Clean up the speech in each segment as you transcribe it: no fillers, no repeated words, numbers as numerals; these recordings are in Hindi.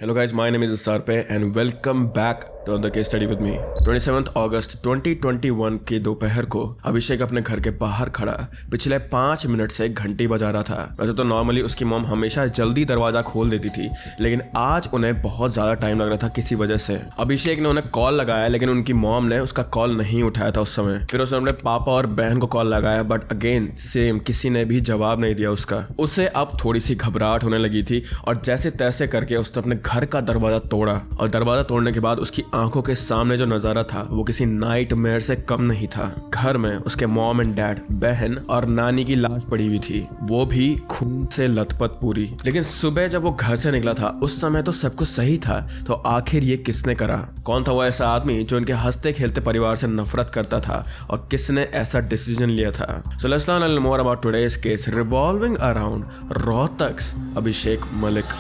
Hello guys, my name is Sarpe and welcome back to another case study with me. 27 अगस्त 2021 के दोपहर को अभिषेक अपने घर के बाहर खड़ा पिछले 5 मिनट से घंटी बजा रहा था। वैसे तो नॉर्मली उसकी मॉम हमेशा जल्दी दरवाजा खोल देती थी, लेकिन आज उन्हें बहुत ज्यादा टाइम लग रहा था किसी वजह से। अभिषेक ने उन्हें कॉल लगाया, लेकिन उनकी मॉम ने उसका कॉल नहीं उठाया था उस समय। फिर उसने अपने पापा और बहन को कॉल लगाया, बट अगेन सेम, किसी ने भी जवाब नहीं दिया उसका। उसे अब थोड़ी सी घबराहट होने लगी थी और जैसे तैसे करके उसने अपने घर का दरवाजा तोड़ा। और दरवाजा तोड़ने के बाद उसकी आंखों के सामने जो नजारा था वो किसी नाइटमेयर से कम नहीं था। घर में उसके मॉम एंड डैड, बहन और नानी की लाश पड़ी हुई थी, वो भी खून से लथपथ पूरी। लेकिन सुबह जब वो घर से निकला था उस समय तो सब कुछ सही था, तो आखिर ये किसने करा? कौन था वो ऐसा आदमी जो उनके हंसते खेलते परिवार से नफरत करता था और किसने ऐसा डिसीजन लिया था? So let's learn a little more about today's case revolving around Rohtak's Abhishek Malik.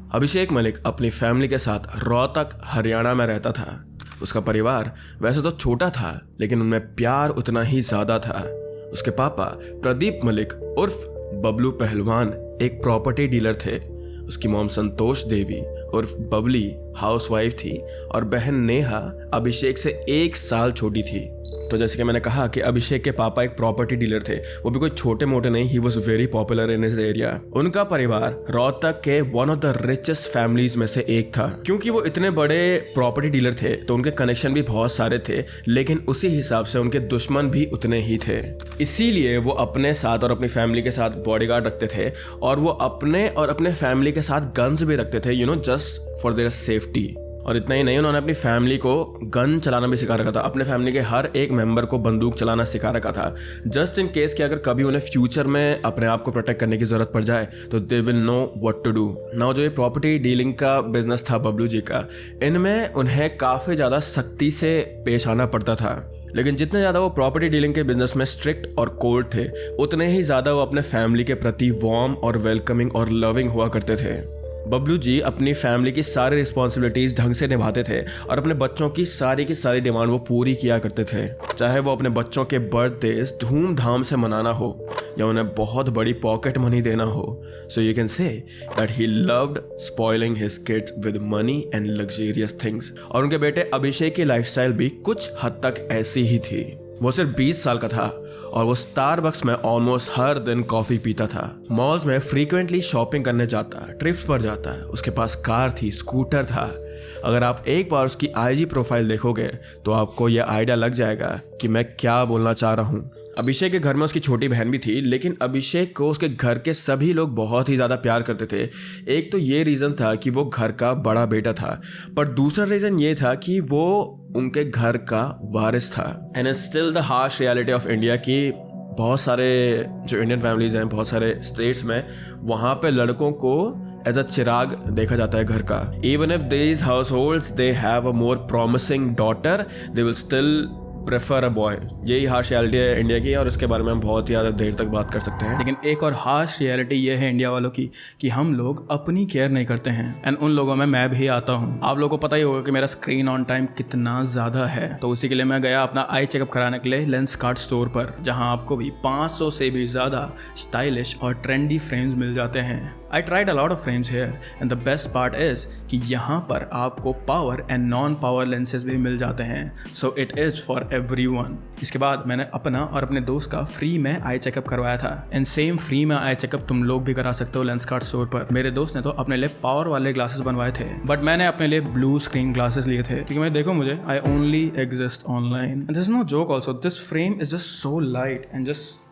Abhishek Malik अपनी फैमिली के साथ रोहतक हरियाणा में रहता था। उसका परिवार वैसे तो छोटा था, लेकिन उनमें प्यार उतना ही ज्यादा था। उसके पापा प्रदीप मलिक उर्फ बबलू पहलवान एक प्रॉपर्टी डीलर थे। उसकी मॉम संतोष देवी उर्फ बबली हाउसवाइफ थी और बहन नेहा अभिषेक से 1 साल छोटी थी। तो जैसे कि मैंने कहा कि अभिषेक के पापा एक प्रॉपर्टी डीलर थे, वो भी कोई छोटे मोटे नहीं, he was very popular in his area. उनका परिवार रोहतक के one of the richest families में से एक था। क्योंकि वो इतने बड़े प्रॉपर्टी डीलर थे तो उनके कनेक्शन भी बहुत सारे थे, लेकिन उसी हिसाब से उनके दुश्मन भी उतने ही थे। इसीलिए वो अपने साथ और अपनी फैमिली के साथ बॉडीगार्ड रखते थे और वो अपने और अपने फैमिली के साथ गन्स भी रखते थे, जस्ट फॉर देयर सेफ्टी। और इतना ही नहीं, उन्होंने अपनी फैमिली को गन चलाना भी सिखा रखा था। अपने फैमिली के हर एक मेंबर को बंदूक चलाना सिखा रखा था, जस्ट इन केस कि अगर कभी उन्हें फ्यूचर में अपने आप को प्रोटेक्ट करने की जरूरत पड़ जाए तो they will know what to do. Now जो ये प्रॉपर्टी डीलिंग का बिजनेस था बबलू जी का, इनमें उन्हें काफ़ी ज़्यादा सख्ती से पेश आना पड़ता था। लेकिन जितने ज़्यादा वो प्रॉपर्टी डीलिंग के बिजनेस में स्ट्रिक्ट और कोल्ड थे, उतने ही ज़्यादा वो अपने फैमिली के प्रति वार्म और वेलकमिंग और लविंग हुआ करते थे। बबलू जी अपनी फैमिली की सारी रिस्पॉन्सिबिलिटीज ढंग से निभाते थे और अपने बच्चों की सारी डिमांड वो पूरी किया करते थे। चाहे वो अपने बच्चों के बर्थडेज धूमधाम से मनाना हो या उन्हें बहुत बड़ी पॉकेट मनी देना हो। So you can say that he loved spoiling his kids with money and luxurious things. और उनके बेटे अभिषेक की लाइफस्टाइल भी कुछ हद तक ऐसी ही थी। वो सिर्फ 20 साल का था और वो स्टारबक्स में ऑलमोस्ट हर दिन कॉफी पीता था। मॉल्स में फ्रीक्वेंटली शॉपिंग करने जाता, ट्रिप्स पर जाता। उसके पास कार थी, स्कूटर था। अगर आप एक बार उसकी आईजी प्रोफाइल देखोगे तो आपको यह आइडिया लग जाएगा कि मैं क्या बोलना चाह रहा हूँ। अभिषेक के घर में उसकी छोटी बहन भी थी, लेकिन अभिषेक को उसके घर के सभी लोग बहुत ही ज़्यादा प्यार करते थे। एक तो ये रीज़न था कि वो घर का बड़ा बेटा था, पर दूसरा रीज़न ये था कि वो उनके घर का वारिस था। And still the harsh reality of India की बहुत सारे जो इंडियन फैमिलीज हैं, बहुत सारे स्टेट्स में, वहाँ पे लड़कों को एज अ चिराग देखा जाता है घर का। Even if these households they have a more promising daughter, they will still prefer a boy. यही हार्श रियलिटी है इंडिया की और इसके बारे में हम बहुत ही ज़्यादा देर तक बात कर सकते हैं। लेकिन एक और हार्श रियलिटी ये है इंडिया वालों की कि हम लोग अपनी केयर नहीं करते हैं। एंड उन लोगों में मैं भी आता हूँ। आप लोगों को पता ही होगा कि मेरा स्क्रीन ऑन टाइम कितना ज़्यादा है, तो उसी के लिए मैं गया अपना आई चेकअप कराने के लिए लेंसकार्ट स्टोर पर, जहाँ आपको भी 500 से भी ज़्यादा स्टाइलिश और ट्रेंडी फ्रेम्स मिल जाते हैं। I tried a lot of frames here and the best part is कि यहाँ पर आपको power and non power lenses भी मिल जाते हैं। So it is for everyone। इसके बाद मैंने अपना और अपने दोस्त का फ्री में आई चेकअप करवाया था। एंड सेम फ्री में आई चेकअप तुम लोग भी करा सकते हो लेंसकार्ट स्टोर पर। मेरे दोस्त ने तो अपने लिए पावर वाले ग्लासेस बनवाए थे, बट मैंने अपने लिए ब्लू स्क्रीन ग्लासेस लिए थे, क्योंकि मैं देखो मुझे I only exist online and this is no joke also. This frame is just so light and just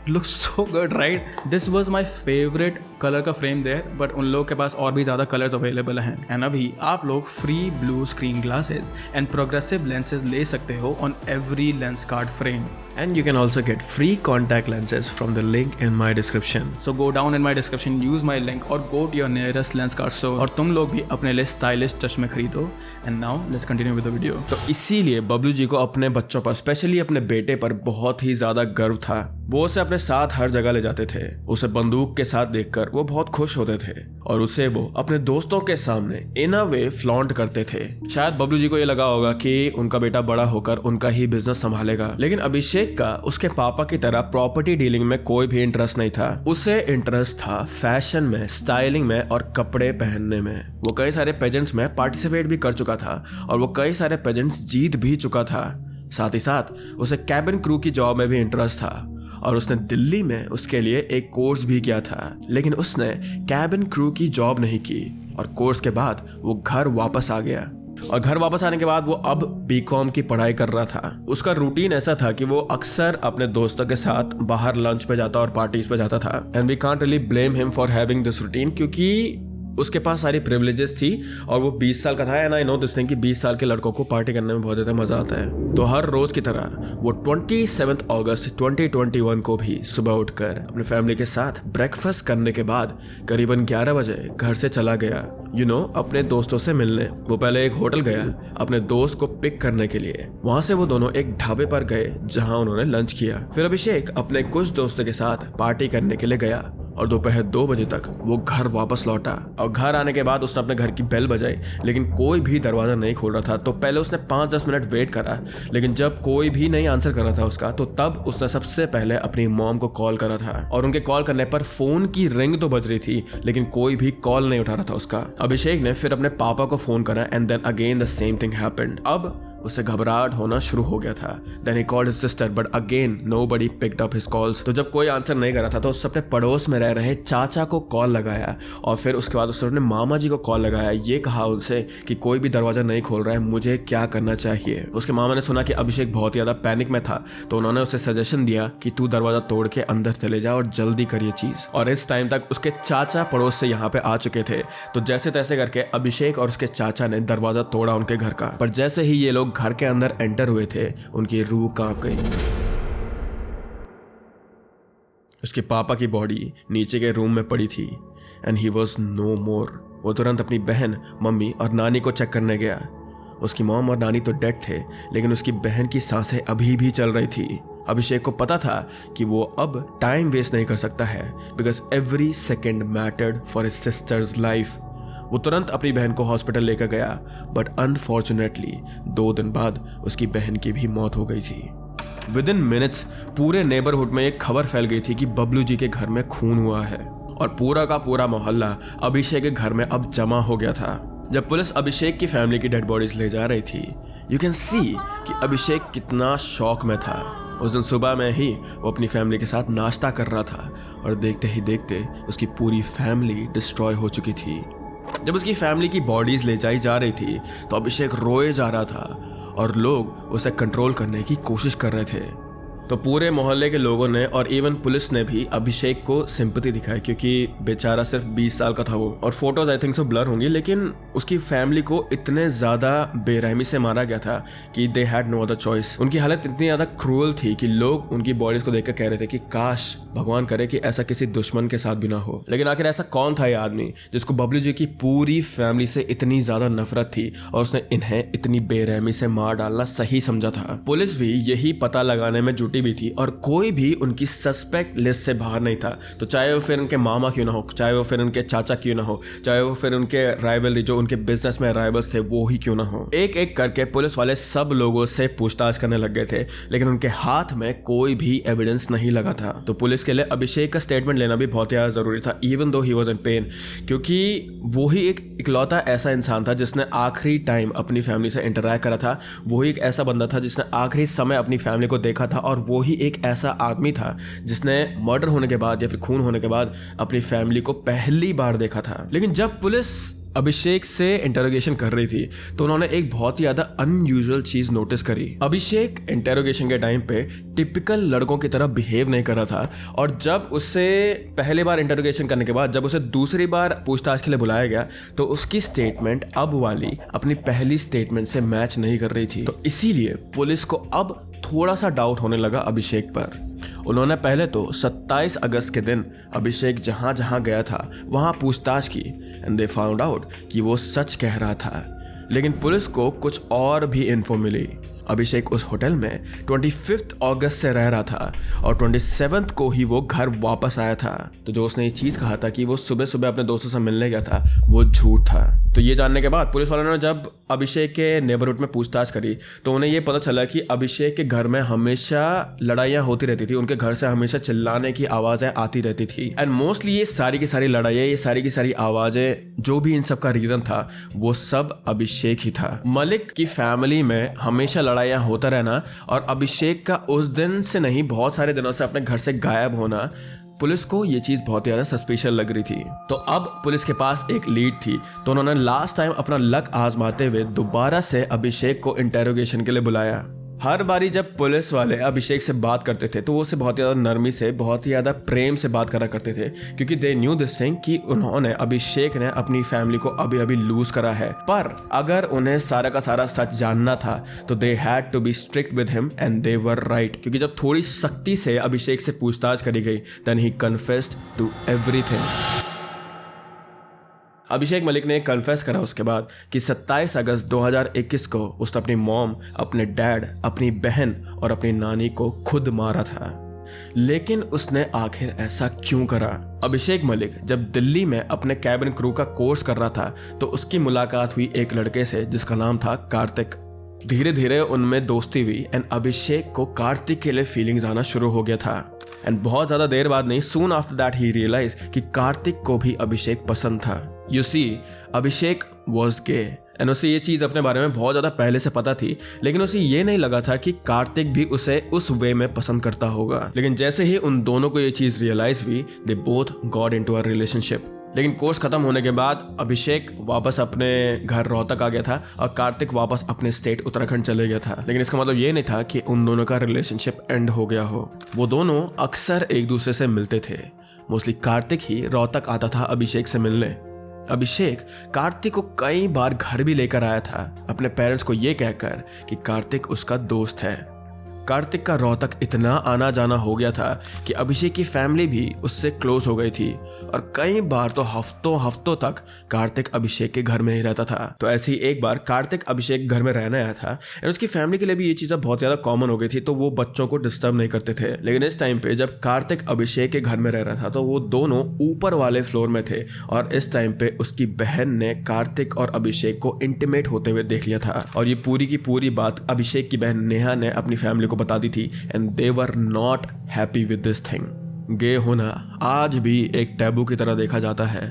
looks so good, right? This was my favorite color का frame there, but उन लोग के पास और भी ज़्यादा colors available हैं। and अभी आप लोग free blue screen glasses and progressive lenses ले सकते हो on every Lenscart frame। And you can also get free contact lenses from the link in my description. So go down in my description, use my link और go to your nearest Lenskart store और तुम लोग भी अपने लिए स्टाइलिश चश्मे खरीदो. And now let's continue with the video. तो इसीलिए बबलू जी को अपने बच्चों पर, स्पेशली अपने बेटे पर बहुत ही ज्यादा गर्व था. वो उसे अपने साथ हर जगह ले जाते थे. उसे बंदूक के साथ देखकर वो बहुत खुश होते थे और उसे वो अपने दोस्तों के सामने इन अ वे फ्लॉन्ट करते थे. शायद बबलू जी को ये लगा होगा कि उनका बेटा बड़ा होकर उनका ही बिजनेस संभालेगा, लेकिन अभिषेक का उसके पापा की तरह प्रॉपर्टी डीलिंग में कोई भी इंटरेस्ट नहीं था. उसे इंटरेस्ट था फैशन में, स्टाइलिंग में और कपड़े पहनने में. वो कई सारे पेजेंट्स में पार्टिसिपेट भी कर चुका था और वो कई सारे पेजेंट्स जीत भी चुका था. साथ ही साथ उसे कैबिन क्रू की जॉब में भी इंटरेस्ट था और उसने दिल्ली में उसके लिए एक कोर्स भी किया था, लेकिन उसने कैबिन क्रू की जॉब नहीं की और कोर्स के बाद वो घर वापस आ गया. और घर वापस आने के बाद वो अब बीकॉम की पढ़ाई कर रहा था. उसका रूटीन ऐसा था कि वो अक्सर अपने दोस्तों के साथ बाहर लंच पे जाता और पार्टीज पे जाता था. And we can't really blame him for having this routine, क्योंकि उसके पास सारी प्रिविलेजेस थी और वो 20 साल का था. And I know this thing कि 20 साल के लड़कों को पार्टी करने में बहुत ज़्यादा मजा आता है. तो हर रोज की तरह वो 27 अगस्त 2021 को भी सुबह उठकर अपने फैमिली के साथ ब्रेकफास्ट करने के बाद करीबन 11 बजे घर से चला गया अपने दोस्तों से मिलने. वो पहले एक होटल गया अपने दोस्त को पिक करने के लिए. वहां से वो दोनों एक ढाबे पर गए जहां उन्होंने लंच किया. फिर अभिषेक अपने कुछ दोस्तों के साथ पार्टी करने के लिए गया और दोपहर 2 बजे तक वो घर वापस लौटा. और घर आने के बाद उसने अपने घर की बेल बजाई, लेकिन कोई भी दरवाजा नहीं खोल रहा था. तो पहले उसने 5-10 मिनट वेट करा, लेकिन जब कोई भी नहीं आंसर कर रहा था उसका, तो तब उसने सबसे पहले अपनी मॉम को कॉल करा था. और उनके कॉल करने पर फोन की रिंग तो बज रही थी, लेकिन कोई भी कॉल नहीं उठा रहा था उसका. अभिषेक ने फिर अपने पापा को फोन करा and then again the same thing happened. अब उसे घबराहट होना शुरू हो गया था. Then he called his sister but again nobody picked up his calls. तो जब कोई आंसर नहीं कर रहा था तो उसने अपने पड़ोस में रह रहे चाचा को कॉल लगाया और फिर उसके बाद उसने अपने मामा जी को कॉल लगाया. ये कहा उनसे कि कोई भी दरवाजा नहीं खोल रहा है, मुझे क्या करना चाहिए. उसके मामा ने सुना कि अभिषेक बहुत ज्यादा पैनिक में था, तो उन्होंने उसे सजेशन दिया कि तू दरवाजा तोड़ के अंदर चले जा और जल्दी कर ये चीज. और इस टाइम तक उसके चाचा पड़ोस से यहाँ पे आ चुके थे. तो जैसे तैसे करके अभिषेक और उसके चाचा ने दरवाजा तोड़ा उनके घर का. पर जैसे ही ये लोग घर के अंदर एंटर हुए थे, उनकी रूह कांप गई. उसके पापा की बॉडी नीचे के रूम में पड़ी थी एंड ही वॉज नो मोर. वो तुरंत अपनी बहन, मम्मी और नानी को चेक करने गया. उसकी मॉम और नानी तो डेड थे, लेकिन उसकी बहन की सांसें अभी भी चल रही थी. अभिषेक को पता था कि वो अब टाइम वेस्ट नहीं कर सकता है, because every second mattered for his sisters life. वो तुरंत अपनी बहन को हॉस्पिटल लेकर गया, बट अनफॉर्चुनेटली 2 दिन बाद उसकी बहन की भी मौत हो गई थी. विद इन मिनट्स पूरे नेबरहुड में एक खबर फैल गई थी कि बबलू जी के घर में खून हुआ है और पूरा का पूरा मोहल्ला अभिषेक के घर में अब जमा हो गया था. जब पुलिस अभिषेक की फैमिली की डेड बॉडीज ले जा रही थी, यू कैन सी कि अभिषेक कितना शॉक में था. उस दिन सुबह में ही वो अपनी फैमिली के साथ नाश्ता कर रहा था और देखते ही देखते उसकी पूरी फैमिली डिस्ट्रॉय हो चुकी थी. जब उसकी फैमिली की बॉडीज ले जाई जा रही थी तो अभिषेक रोए जा रहा था और लोग उसे कंट्रोल करने की कोशिश कर रहे थे. तो पूरे मोहल्ले के लोगों ने और इवन पुलिस ने भी अभिषेक को सिंपैथी दिखाई, क्योंकि बेचारा सिर्फ 20 साल का था वो. और photos I think so blur होंगी, लेकिन उसकी फैमिली को इतने ज्यादा बेरहमी से मारा गया था कि they had no other choice. उनकी हालत इतनी ज्यादा क्रूअल थी कि लोग उनकी बॉडीज को देखकर कह रहे थे कि काश भगवान करे कि ऐसा किसी दुश्मन के साथ भी ना हो. लेकिन आखिर ऐसा कौन था ये आदमी जिसको बबलू जी की पूरी फैमिली से इतनी ज्यादा नफरत थी और उसने इन्हें इतनी बेरहमी से मार डालना सही समझा था. पुलिस भी यही पता लगाने में जुटी भी थी और कोई भी उनकी सस्पेक्ट लिस्ट से बाहर नहीं था. तो चाहे वो फिर उनके मामा क्यों ना हो, चाहे वो फिर उनके चाचा क्यों ना हो, चाहे वो फिर उनके राइवल जो उनके बिजनेस में राइवल्स थे वो ही क्यों ना हो, एक एक करके पुलिस वाले सब लोगों से पूछताछ करने लग गए थे, लेकिन उनके हाथ में कोई भी एविडेंस नहीं लगा था. तो पुलिस के लिए अभिषेक का स्टेटमेंट लेना भी बहुत ज्यादा जरूरी था, even though he was in pen, क्योंकि वो ही एक इकलौता ऐसा इंसान था जिसने आखिरी टाइम अपनी फैमिली से इंटरैक्ट करा था. वही एक ऐसा बंदा था जिसने आखिरी समय अपनी फैमिली को देखा था और वो ही एक ऐसा आदमी था जिसने मर्डर होने के बाद या फिर खून होने के बाद अपनी फैमिली को पहली बार देखा था. लेकिन जब पुलिस अभिषेक से इंटेरोगेशन कर रही थी तो उन्होंने एक बहुत ही ज्यादा अनयूजुअल चीज नोटिस करी. अभिषेक इंटेरोगेशन के टाइम पे टिपिकल लड़कों की तरह बिहेव नहीं कर रहा था और जब उससे पहले बार इंटेरोगेशन करने के बाद जब उसे दूसरी बार पूछताछ के लिए बुलाया गया तो उसकी स्टेटमेंट अब वाली अपनी पहली स्टेटमेंट से मैच नहीं कर रही थी. तो इसीलिए पुलिस को अब थोड़ा सा डाउट होने लगा अभिषेक पर। उन्होंने पहले तो 27 अगस्त के दिन अभिषेक जहाँ जहाँ गया था वहाँ पूछताछ की एंड दे फाउंड आउट कि वो सच कह रहा था। लेकिन पुलिस को कुछ और भी इन्फो मिली। अभिषेक उस होटल में 25 अगस्त से रह रहा था और 27 को ही वो घर वापस आया था। तो जो उसने ये चीज़ कहा था कि वो सुबह सुबह अपने दोस्तों से मिलने गया था, वो झूठ था। तो ये जानने के बाद पुलिस वालों ने जब अभिषेक के नेबरहुड में पूछताछ करी तो उन्हें ये पता चला कि अभिषेक के घर में हमेशा लड़ाइयाँ होती रहती थी। उनके घर से हमेशा चिल्लाने की आवाज़ें आती रहती थी एंड मोस्टली ये सारी की सारी लड़ाइयाँ, ये सारी की सारी आवाज़ें, जो भी इन सब का रीज़न था वो सब अभिषेक ही था। मलिक की फैमिली में हमेशा लड़ाइयाँ होता रहना और अभिषेक का उस दिन से नहीं बहुत सारे दिनों से अपने घर से गायब होना, पुलिस को ये चीज़ बहुत ज़्यादा सस्पिशियस लग रही थी। तो अब पुलिस के पास एक लीड थी, तो उन्होंने लास्ट टाइम अपना लक आजमाते हुए दोबारा से अभिषेक को इंटेरोगेशन के लिए बुलाया। हर बारी जब पुलिस वाले अभिषेक से बात करते थे तो वो उसे बहुत ज़्यादा नरमी से, बहुत ही ज़्यादा प्रेम से बात करा करते थे, क्योंकि दे न्यू दिस थिंग कि उन्होंने, अभिषेक ने अपनी फैमिली को अभी अभी लूज करा है। पर अगर उन्हें सारा का सारा सच जानना था तो they had to be strict with him and they were right, क्योंकि जब थोड़ी सख्ती से अभिषेक से पूछताछ करी गई then he confessed to everything. Abhishek Malik ने कन्फेस करा उसके बाद कि 27 अगस्त 2021 को उसने अपनी मॉम, अपने डैड, अपनी बहन और अपनी नानी को खुद मारा था। लेकिन उसने आखिर ऐसा क्यों करा? अभिषेक मलिक जब दिल्ली में अपने कैबिन क्रू का कोर्स कर रहा था तो उसकी मुलाकात हुई एक लड़के से जिसका नाम था कार्तिक। धीरे धीरे उनमें दोस्ती हुई एंड अभिषेक को कार्तिक के लिए फीलिंग्स आना शुरू हो गया था। एंड बहुत ज़्यादा देर बाद नहीं, soon after that he realise कि कार्तिक को भी अभिषेक पसंद था। You see, Abhishek was gay and उसे ये चीज़ अपने बारे में बहुत ज़्यादा पहले से पता थी, लेकिन उसे ये नहीं लगा था कि कार्तिक भी उसे उस वे में पसंद करता होगा। लेकिन जैसे ही उन दोनों को ये चीज़ रियलाइज हुई, they both got into a relationship. लेकिन कोर्स खत्म होने के बाद अभिषेक वापस अपने घर रोहतक आ गया था और कार्तिक वापस अपने स्टेट उत्तराखंड चले गया था। लेकिन इसका मतलब ये नहीं था कि उन दोनों का रिलेशनशिप एंड हो गया हो। वो दोनों अक्सर एक दूसरे से मिलते थे। मोस्टली कार्तिक ही रोहतक आता था अभिषेक से मिलने। अभिषेक कार्तिक को कई बार घर भी लेकर आया था, अपने पेरेंट्स को ये कहकर कि कार्तिक उसका दोस्त है। कार्तिक का रोहतक इतना आना जाना हो गया था कि अभिषेक की फैमिली भी उससे क्लोज हो गई थी और कई बार तो हफ्तों तक कार्तिक अभिषेक के घर में ही रहता था। तो ऐसे ही एक बार कार्तिक अभिषेक घर में रहने आया था और उसकी फैमिली के लिए भी ये चीज़ें बहुत ज़्यादा कॉमन हो गई थी, तो वो बच्चों को डिस्टर्ब नहीं करते थे। लेकिन इस टाइम पे जब कार्तिक अभिषेक के घर में रह रहा था तो वो दोनों ऊपर वाले फ्लोर में थे और इस टाइम पे उसकी बहन ने कार्तिक और अभिषेक को इंटीमेट होते हुए देख लिया था। और ये पूरी की पूरी बात अभिषेक की बहन नेहा ने अपनी फैमिली को बता दी थी and they were not happy with this thing. Gay होना आज भी एक टैबू की तरह देखा जाता है।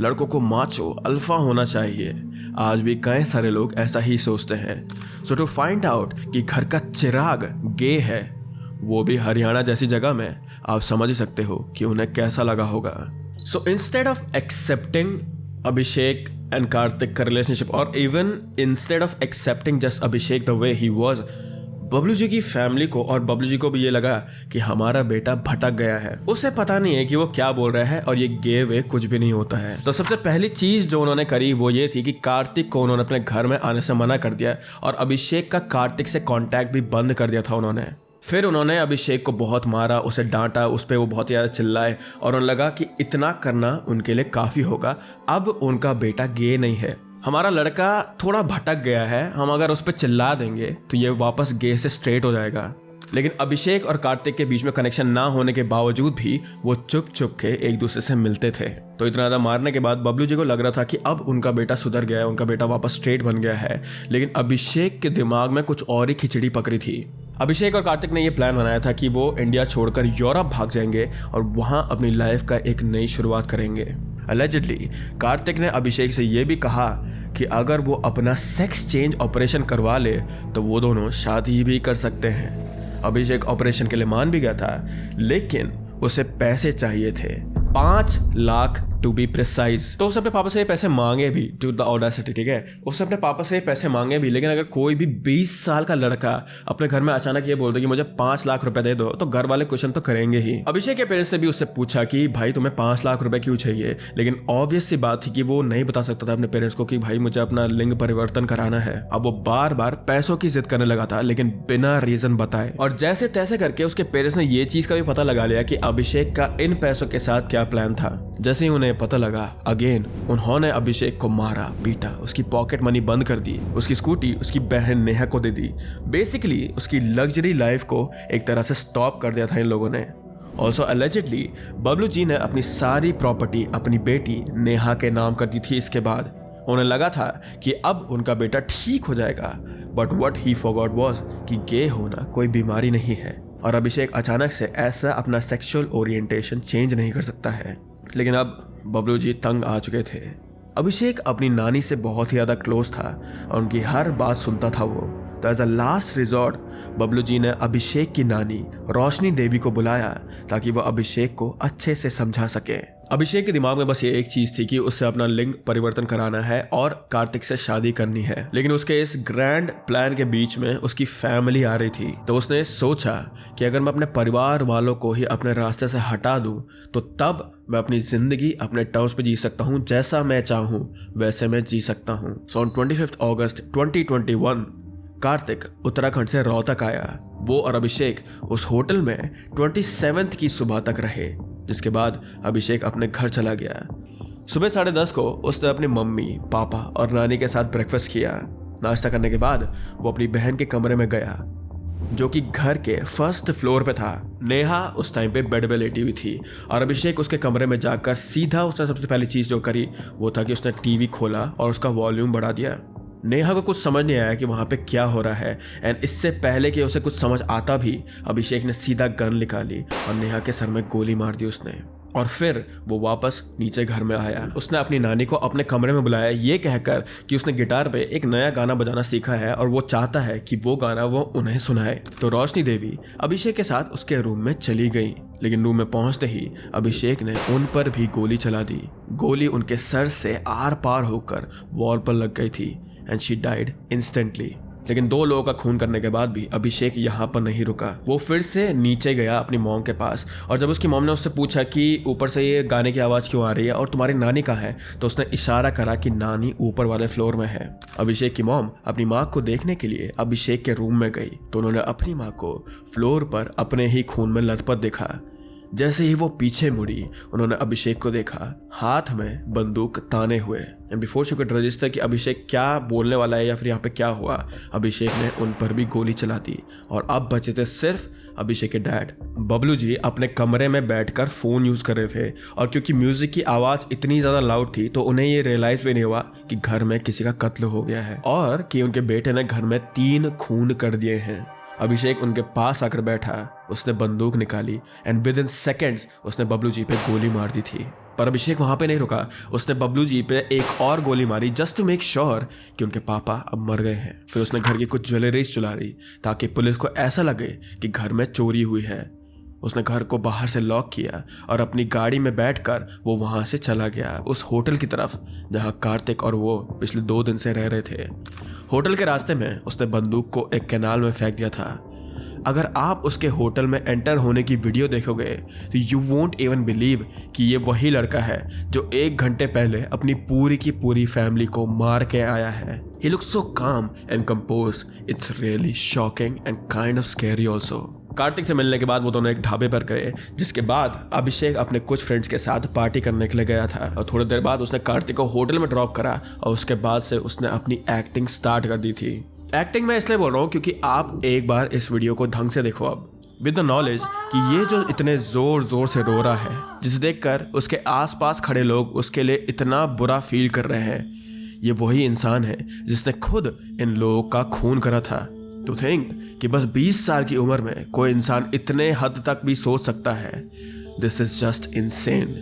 लड़कों को माचो अल्फा होना चाहिए, आज भी कई सारे लोग ऐसा ही सोचते हैं। सो टू फाइंड आउट कि घर का चिराग गे है, वो भी हरियाणा जैसी जगह में, आप समझ ही सकते हो कि उन्हें कैसा लगा होगा। So instead of accepting Abhishek and Kartik का रिलेशनशिप और even instead of accepting just Abhishek the way he was, Bablu ji की फैमिली को और बबलू जी को भी ये लगा कि हमारा बेटा भटक गया है। उसे पता नहीं है कि वो क्या बोल रहा है और ये गे वे कुछ भी नहीं होता है। तो सबसे पहली चीज जो उन्होंने करी वो ये थी कि कार्तिक को उन्होंने अपने घर में आने से मना कर दिया और अभिषेक का कार्तिक से कांटेक्ट भी बंद कर दिया था उन्होंने। फिर उन्होंने अभिषेक को बहुत मारा, उसे डांटा, उस पर वो बहुत ज़्यादा चिल्लाए और उन्हें लगा कि इतना करना उनके लिए काफ़ी होगा। अब उनका बेटा गे नहीं है, हमारा लड़का थोड़ा भटक गया है, हम अगर उस पर चिल्ला देंगे तो ये वापस गे से स्ट्रेट हो जाएगा। लेकिन अभिषेक और कार्तिक के बीच में कनेक्शन ना होने के बावजूद भी वो चुप चुप के एक दूसरे से मिलते थे। तो इतना ज़्यादा मारने के बाद बबलू जी को लग रहा था कि अब उनका बेटा सुधर गया है, उनका बेटा वापस स्ट्रेट बन गया है। लेकिन अभिषेक के दिमाग में कुछ और ही खिचड़ी पकड़ी थी। अभिषेक और कार्तिक ने ये प्लान बनाया था कि वो इंडिया छोड़कर यूरोप भाग जाएंगे और वहाँ अपनी लाइफ का एक नई शुरुआत करेंगे। अलेजिडली कार्तिक ने अभिषेक से ये भी कहा कि अगर वो अपना सेक्स चेंज ऑपरेशन करवा ले तो वो दोनों शादी भी कर सकते हैं। अभिषेक ऑपरेशन के लिए मान भी गया था, लेकिन उसे पैसे चाहिए थे, 5 लाख टू बी प्रिसाइज। तो उसने अपने पापा से ये पैसे मांगे भी, टू द ऑडेसिटी, ठीक है, उसने अपने पापा से पैसे मांगे भी। लेकिन अगर कोई भी 20 साल का लड़का अपने घर में अचानक ये बोल दे कि मुझे 5 लाख रुपए दे दो, तो घर वाले क्वेश्चन तो करेंगे ही। अभिषेक के पेरेंट्स ने भी उससे पूछा कि भाई तुम्हें 5 लाख रुपए क्यों चाहिए, लेकिन ऑब्वियस सी बात थी कि वो नहीं बता सकता था अपने पेरेंट्स को कि भाई मुझे अपना लिंग परिवर्तन कराना है। अब वो बार बार पैसों की जिद करने लगा था, लेकिन बिना रीजन बताए। और जैसे तैसे करके उसके पेरेंट्स ने ये चीज का भी पता लगा लिया कि अभिषेक का इन पैसों के साथ क्या प्लान था। जैसे ही उन्हें पता लगा, अगेन उन्होंने अभिषेक को मारा, पीटा, उसकी पॉकेट मनी बंद कर दी, उसकी स्कूटी उसकी बहन नेहा को दे दी। बेसिकली उसकी लग्जरी लाइफ को एक तरह से स्टॉप कर दिया था इन लोगों ने। ऑल्सो अलेजिडली बबलू जी ने अपनी सारी प्रॉपर्टी अपनी बेटी नेहा के नाम कर दी थी। इसके बाद उन्हें लगा था कि अब उनका बेटा ठीक हो जाएगा, but what he forgot was कि गे होना कोई बीमारी नहीं है और अभिषेक अचानक से ऐसा अपना सेक्सुअल ओरिएंटेशन चेंज नहीं कर सकता है। लेकिन अब बबलू जी तंग आ चुके थे। अभिषेक अपनी नानी से बहुत ही ज़्यादा क्लोज था और उनकी हर बात सुनता था वो। तो as a last resort Bablu ji ने अभिषेक की नानी रोशनी देवी को बुलाया ताकि वो अभिषेक को अच्छे से समझा सके। अभिषेक के दिमाग में बस ये एक चीज थी कि उससे अपना लिंग परिवर्तन कराना है और कार्तिक से शादी करनी है। लेकिन उसके इस ग्रैंड प्लान के बीच में उसकी फैमिली आ रही थी। तो उसने सोचा कि अगर मैं अपने परिवार वालों को ही अपने रास्ते से हटा दूं तो तब मैं अपनी जिंदगी अपने टर्म्स पे जी सकता हूं, जैसा मैं चाहूं वैसे मैं जी सकता हूं। सो ऑन 25 अगस्त 2021 कार्तिक उत्तराखंड से रोहतक आया। वो और अभिषेक उस होटल में 27 की सुबह तक रहे, जिसके बाद अभिषेक अपने घर चला गया। सुबह 10:30 को उसने अपनी मम्मी, पापा और नानी के साथ ब्रेकफास्ट किया। नाश्ता करने के बाद वो अपनी बहन के कमरे में गया जो कि घर के फर्स्ट फ्लोर पे था। नेहा उस टाइम पे बेड पे लेटी हुई थी और अभिषेक उसके कमरे में जाकर सीधा उसने सबसे पहली चीज़ जो करी वो था कि उसने टीवी खोला और उसका वॉल्यूम बढ़ा दिया। नेहा को कुछ समझ नहीं आया कि वहाँ पे क्या हो रहा है, एंड इससे पहले कि उसे कुछ समझ आता भी अभिषेक ने सीधा गन निकाली और नेहा के सर में गोली मार दी उसने। और फिर वो वापस नीचे घर में आया। उसने अपनी नानी को अपने कमरे में बुलाया ये कहकर कि उसने गिटार पे एक नया गाना बजाना सीखा है और वो चाहता है कि वो गाना वो उन्हें सुनाए। तो रोशनी देवी अभिषेक के साथ उसके रूम में चली गई, लेकिन रूम में पहुंचते ही अभिषेक ने उन पर भी गोली चला दी। गोली उनके सर से आर पार होकर वॉल पर लग गई थी एंड शी डाइड इंस्टेंटली। लेकिन 2 लोगों का खून करने के बाद भी अभिषेक यहाँ पर नहीं रुका। वो फिर से नीचे गया अपनी मॉम के पास और जब उसकी मॉम ने उससे पूछा कि ऊपर से ये गाने की आवाज़ क्यों आ रही है और तुम्हारी नानी कहाँ है, तो उसने इशारा करा कि नानी ऊपर वाले फ्लोर में है। अभिषेक की मॉम अपनी माँ को देखने के लिए अभिषेक के रूम में गई तो उन्होंने अपनी माँ को फ्लोर पर अपने ही खून में लथपथ देखा। जैसे ही वो पीछे मुड़ी उन्होंने अभिषेक को देखा हाथ में बंदूक ताने हुए। And before she could register कि अभिषेक क्या बोलने वाला है या फिर यहाँ पे क्या हुआ, अभिषेक ने उन पर भी गोली चला दी। और अब बचे थे सिर्फ अभिषेक के डैड। बबलू जी अपने कमरे में बैठकर फ़ोन यूज़ कर रहे थे और क्योंकि म्यूज़िक की आवाज़ इतनी ज़्यादा लाउड थी तो उन्हें ये रियलाइज़ भी नहीं हुआ कि घर में किसी का कत्ल हो गया है और कि उनके बेटे ने घर में 3 खून कर दिए हैं। अभिषेक उनके पास आकर बैठा, उसने बंदूक निकाली एंड विद इन सेकेंड्स उसने बबलू जी पे गोली मार दी थी। पर अभिषेक वहाँ पे नहीं रुका, उसने बबलू जी पे एक और गोली मारी जस्ट टू मेक श्योर कि उनके पापा अब मर गए हैं। फिर उसने घर की कुछ ज्वेलरीज चुरा ली ताकि पुलिस को ऐसा लगे कि घर में चोरी हुई है। उसने घर को बाहर से लॉक किया और अपनी गाड़ी में बैठकर वो वहाँ से चला गया उस होटल की तरफ जहाँ कार्तिक और वो पिछले 2 दिन से रह रहे थे। होटल के रास्ते में उसने बंदूक को एक कैनाल में फेंक दिया था। अगर आप उसके होटल में एंटर होने की वीडियो देखोगे तो यू वोंट इवन बिलीव कि ये वही लड़का है जो 1 घंटे पहले अपनी पूरी की पूरी फैमिली को मार के आया है। He looks so calm and composed. It's really shocking and kind of scary also. Kartik से मिलने के बाद वो दोनों एक ढाबे पर गए, जिसके बाद अभिषेक अपने कुछ फ्रेंड्स के साथ पार्टी करने के लिए गया था और थोड़ी देर बाद उसने कार्तिक को होटल में ड्रॉप करा और उसके बाद से उसने अपनी एक्टिंग स्टार्ट कर दी थी। एक्टिंग मैं इसलिए बोल रहा हूँ क्योंकि आप एक बार इस वीडियो को ढंग से देखो अब विद द नॉलेज कि ये जो इतने जोर जोर से रो रहा है, जिसे देखकर उसके आसपास खड़े लोग उसके लिए इतना बुरा फील कर रहे हैं, ये वही इंसान है जिसने खुद इन लोगों का खून करा था। टू थिंक कि बस 20 साल की उम्र में कोई इंसान इतने हद तक भी सोच सकता है, दिस इज जस्ट इनसेन।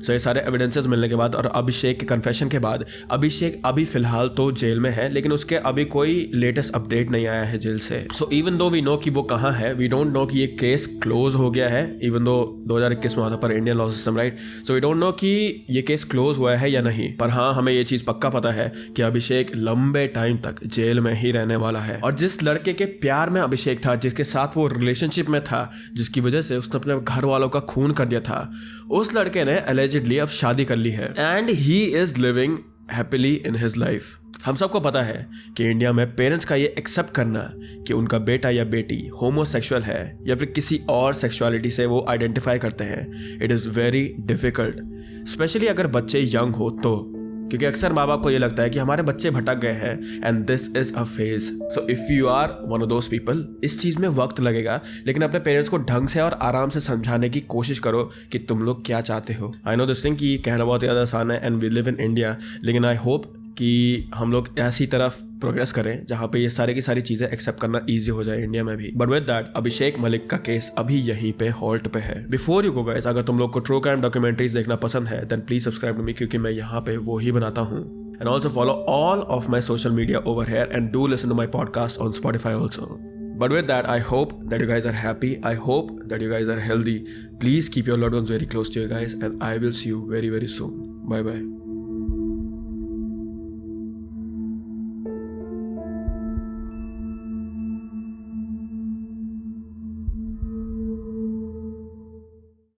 सो ये सारे एविडेंसेस मिलने के बाद और अभिषेक के कन्फेशन के बाद अभिषेक अभी फिलहाल तो जेल में है, लेकिन उसके अभी कोई लेटेस्ट अपडेट नहीं आया है जेल से। So even though we know कि वो कहाँ है, वी डोंट नो कि ये केस क्लोज हो गया है, इवन दो 2021 में हुआ था पर Indian law system, right. So we don't know कि ये केस क्लोज हुआ है या नहीं, पर हाँ हमें ये चीज पक्का पता है कि अभिषेक लंबे टाइम तक जेल में ही रहने वाला है। और जिस लड़के के प्यार में अभिषेक था, जिसके साथ वो रिलेशनशिप में था, जिसकी वजह से उसने अपने घर वालों का खून कर दिया था, उस लड़के ने एलिजिडली अब शादी कर ली है and he is living happily in his life. हम सबको पता है कि इंडिया में पेरेंट्स का ये एक्सेप्ट करना कि उनका बेटा या बेटी होमोसेक्सुअल है या फिर किसी और सेक्सुअलिटी से वो आइडेंटिफाई करते हैं, it is very difficult, specially अगर बच्चे यंग हो तो, क्योंकि अक्सर माँ बाप को ये लगता है कि हमारे बच्चे भटक गए हैं and this is a phase. So if you are one of those people, इस चीज़ में वक्त लगेगा, लेकिन अपने पेरेंट्स को ढंग से और आराम से समझाने की कोशिश करो कि तुम लोग क्या चाहते हो। आई नो दिस थिंग कि कहना बहुत ज़्यादा आसान है and we live in India, लेकिन आई होप कि हम लोग ऐसी तरफ प्रोग्रेस करें जहाँ पे ये सारी की सारी चीज़ें एक्सेप्ट करना ईजी हो जाए इंडिया में भी। बट विद दैट अभिषेक मलिक का केस अभी यहीं पे हॉल्ट पे है। बिफोर यू गो गाइस, अगर तुम लोग को ट्रू क्राइम डॉक्यूमेंट्रीज देखना पसंद है then please subscribe to me, क्योंकि मैं यहाँ पे वो ही बनाता हूँ। And also follow all of my social media over here and do listen to my podcast on Spotify also. But with that, I hope that you guys are happy. I hope that you guys are healthy. Please keep your loved ones very close to you guys and I will see you very, very soon. Bye bye.